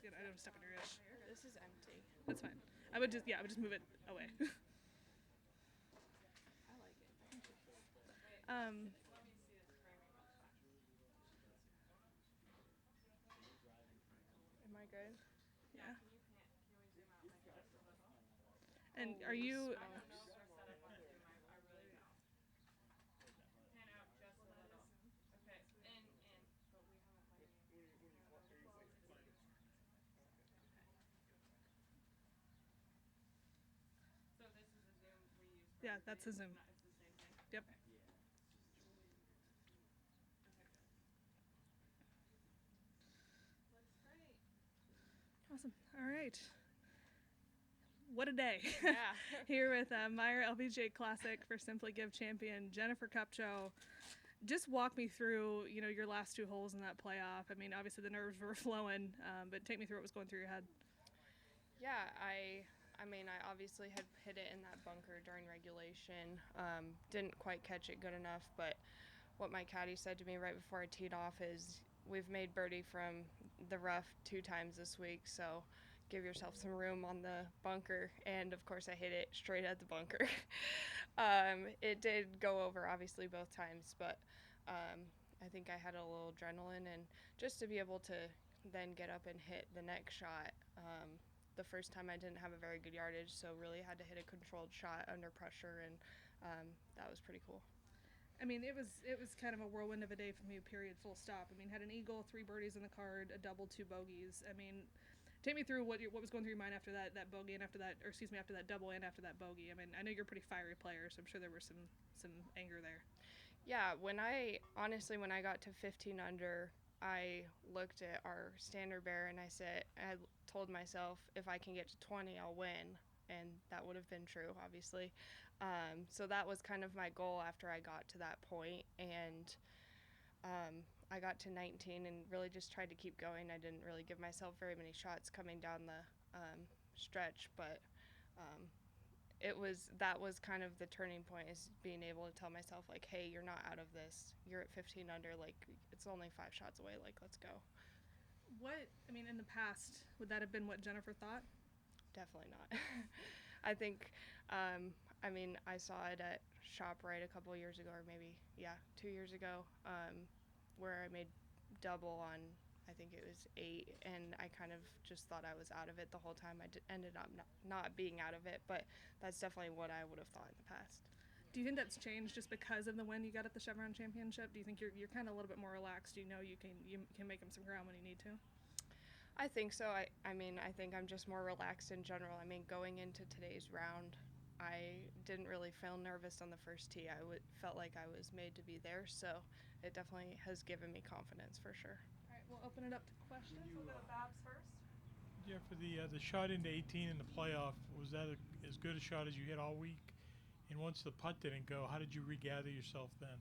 Again, I don't step on your ish. This is empty. That's fine. I would just move it away. I like it. um, Am I good? yeah. And are you? Smokes. Yeah, that's a Zoom. Yep. Awesome. All right. What a day. Yeah. Here with Meijer LPGA Classic for Simply Give champion Jennifer Kupcho. Just walk me through, your last 2 holes in that playoff. I mean, obviously the nerves were flowing, but take me through what was going through your head. Yeah, I obviously had hit it in that bunker during regulation. Didn't quite catch it good enough, but what my caddy said to me right before I teed off is, we've made birdie from the rough 2 times this week, so give yourself some room on the bunker. And of course I hit it straight at the bunker. It did go over obviously both times, but I think I had a little adrenaline, and just to be able to then get up and hit the next shot. The first time I didn't have a very good yardage, so really had to hit a controlled shot under pressure, and that was pretty cool. I mean, it was kind of a whirlwind of a day for me, period, full stop. I mean, had an eagle, 3 birdies in the card, a double, 2 bogeys. I mean, take me through what was going through your mind after that bogey and after that double and after that bogey. I mean, I know you're a pretty fiery player, so I'm sure there was some anger there. Yeah, when I got to 15 under, I looked at our standard bearer and I told myself, if I can get to 20, I'll win. And that would have been true, obviously. So that was kind of my goal after I got to that point. And I got to 19 and really just tried to keep going. I didn't really give myself very many shots coming down the stretch, but that was kind of the turning point, is being able to tell myself, like, hey, you're not out of this. You're at 15 under. Like, it's only 5 shots away. Like, let's go. In the past, would that have been what Jennifer thought? Definitely not. I think, I saw it at ShopRite a couple years ago, or maybe, 2 years ago, where I made double on, I think it was 8, and I kind of just thought I was out of it the whole time. I ended up not being out of it, but that's definitely what I would have thought in the past. Do you think that's changed just because of the win you got at the Chevron Championship? Do you think you're kind of a little bit more relaxed? You can make them some ground when you need to? I think so. I think I'm just more relaxed in general. I mean, going into today's round, I didn't really feel nervous on the first tee. Felt like I was made to be there, so it definitely has given me confidence for sure. All right, we'll open it up to questions. We'll go to Babs first. Yeah, for the shot into 18 in the playoff, was that as good a shot as you hit all week? And once the putt didn't go, how did you regather yourself then?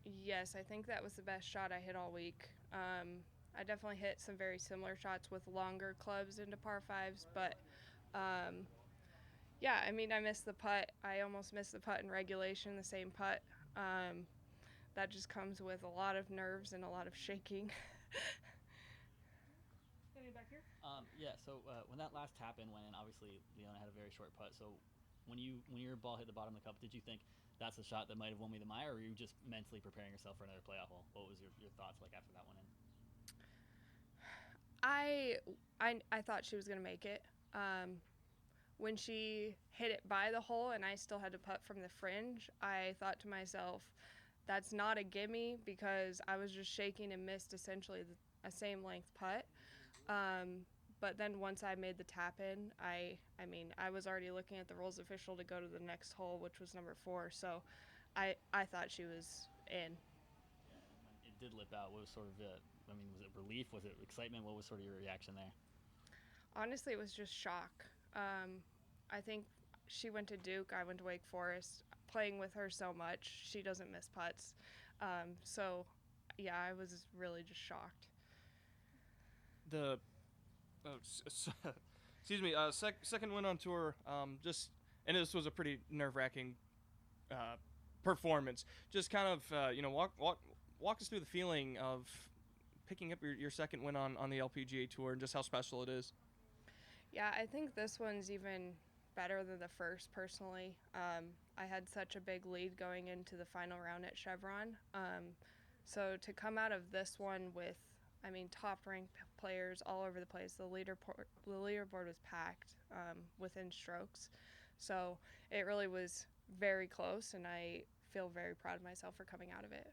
Yes, I think that was the best shot I hit all week. I definitely hit some very similar shots with longer clubs into par 5s, but I missed the putt. I almost missed the putt in regulation, the same putt. That just comes with a lot of nerves and a lot of shaking. Any back here? So when that last tap in went in, obviously Leona had a very short putt. So when your ball hit the bottom of the cup, did you think that's the shot that might have won me the Meijer, or were you just mentally preparing yourself for another playoff hole? What was your thoughts like after that one in? I thought she was going to make it. When she hit it by the hole and I still had to putt from the fringe, I thought to myself, that's not a gimme, because I was just shaking and missed essentially a same length putt. But then once I made the tap in, I was already looking at the rules official to go to the next hole, which was number 4. So I thought she was in. Yeah, it did lip out. What was sort of was it relief? Was it excitement? What was sort of your reaction there? Honestly, it was just shock. I think she went to Duke, I went to Wake Forest. Playing with her so much, she doesn't miss putts. I was really just shocked. Excuse me, second win on tour. And this was a pretty nerve-wracking performance. Just kind of, walk us through the feeling of picking up your second win on the LPGA Tour and just how special it is. Yeah, I think this one's even better than the first, personally. I had such a big lead going into the final round at Chevron. So to come out of this one with, I mean, top-ranked players all over the place, the leaderboard was packed within strokes. So it really was very close, and I feel very proud of myself for coming out of it.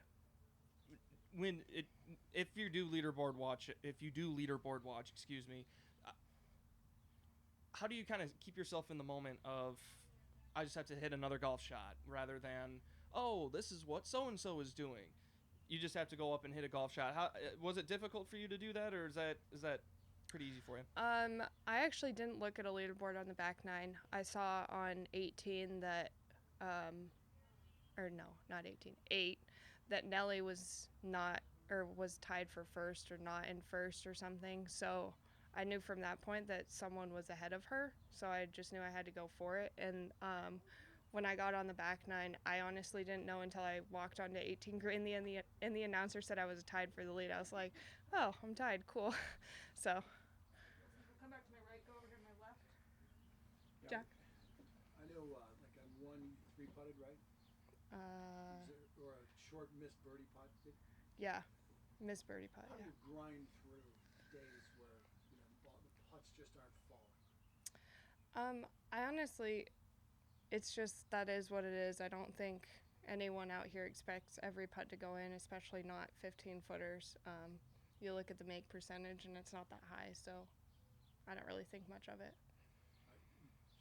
If you do leaderboard watch, excuse me, how do you kind of keep yourself in the moment of, I just have to hit another golf shot, rather than, oh, this is what so and so is doing? You just have to go up and hit a golf shot. How was it difficult for you to do that, or is that pretty easy for you? I actually didn't look at a leaderboard on the back nine. I saw on 18 that, or no, not 18, 8, that Nelly was not, or was tied for first or not in first or something. So I knew from that point that someone was ahead of her. So I just knew I had to go for it. And when I got on the back nine, I honestly didn't know until I walked onto 18 green and the announcer said I was tied for the lead. I was like, oh, I'm tied, cool. So. Come back to my right, go over to my left. Yeah, Jack? I know, like on one, you 3-putted, right? Or a short missed birdie putt. Yeah, miss birdie putt. How do Yeah. you grind through days where the putts just aren't falling? I honestly, it's just that is what it is. I don't think anyone out here expects every putt to go in, especially not 15-footers. You look at the make percentage and it's not that high, so I don't really think much of it. I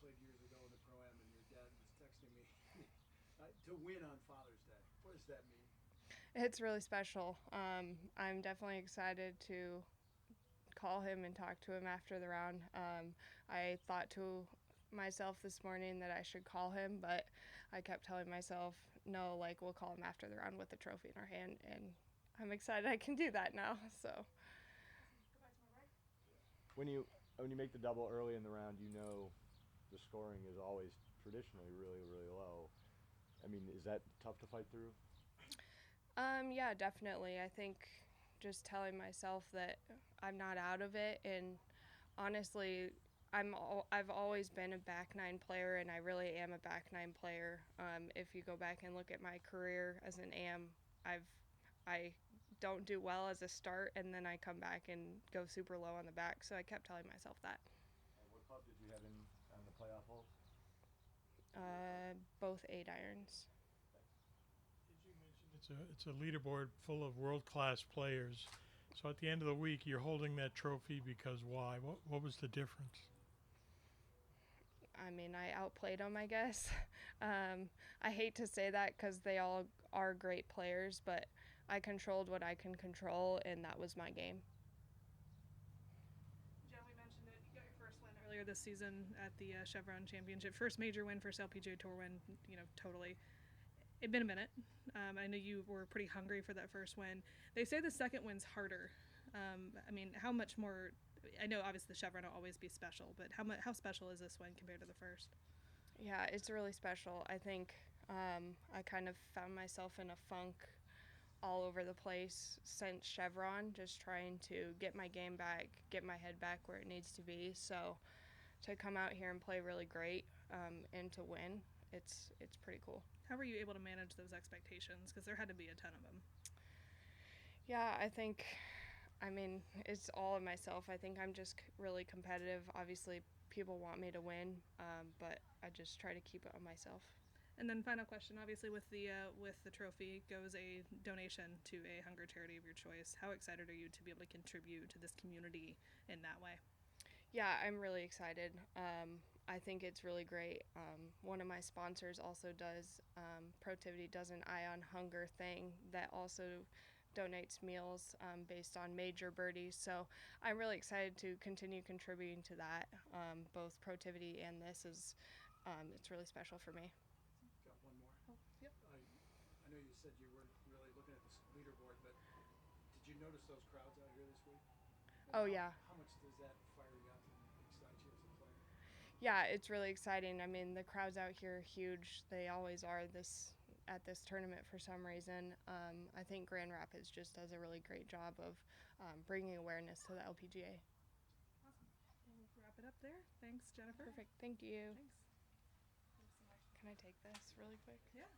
played years ago in the Pro-Am, and your dad was texting me to win on Father's Day. What does that mean? It's really special. I'm definitely excited to call him and talk to him after the round. I thought to myself this morning that I should call him, but I kept telling myself, no, like, we'll call him after the round with the trophy in our hand, and I'm excited I can do that now. So when you make the double early in the round, the scoring is always traditionally really, really low. I mean, is that tough to fight through? Yeah, definitely. I think just telling myself that I'm not out of it, and honestly, I've always been a back nine player, and I really am a back nine player. If you go back and look at my career as an AM, I don't do well as a start, and then I come back and go super low on the back. So I kept telling myself that. What club did you have in on the playoff holes? Both 8 irons. Did you mention it's a leaderboard full of world-class players? So at the end of the week, you're holding that trophy because why? What was the difference? I mean, I outplayed them, I guess. I hate to say that because they all are great players, but I controlled what I can control, and that was my game. Jen, we mentioned it. You got your first win earlier this season at the Chevron Championship. First major win, first LPGA Tour win, totally. It'd been a minute. I know you were pretty hungry for that first win. They say the second win's harder. I mean, how much more? I know obviously the Chevron will always be special, but how special is this win compared to the first? Yeah, it's really special. I think I kind of found myself in a funk all over the place since Chevron, just trying to get my game back, get my head back where it needs to be. So to come out here and play really great and to win, it's pretty cool. How were you able to manage those expectations? Because there had to be a ton of them. Yeah, I mean, it's all of myself. I think I'm just really competitive. Obviously, people want me to win, but I just try to keep it on myself. And then final question, obviously with the trophy goes a donation to a hunger charity of your choice. How excited are you to be able to contribute to this community in that way? Yeah, I'm really excited. I think it's really great. One of my sponsors also does, Protivity does an Eye on Hunger thing that also donates meals based on major birdies. So I'm really excited to continue contributing to that. Both Protivity and this is, it's really special for me. Got one more. Oh, yep. I know you said you weren't really looking at this leaderboard, but did you notice those crowds out here this week? And Oh, yeah. How much does that fire you up and excite you as a player? Yeah, it's really exciting. I mean, the crowds out here are huge. They always are at this tournament for some reason. I think Grand Rapids just does a really great job of bringing awareness to the LPGA. Awesome. We'll wrap it up there. Thanks, Jennifer. Perfect. Thank you. Thanks. Can I take this really quick? Yeah.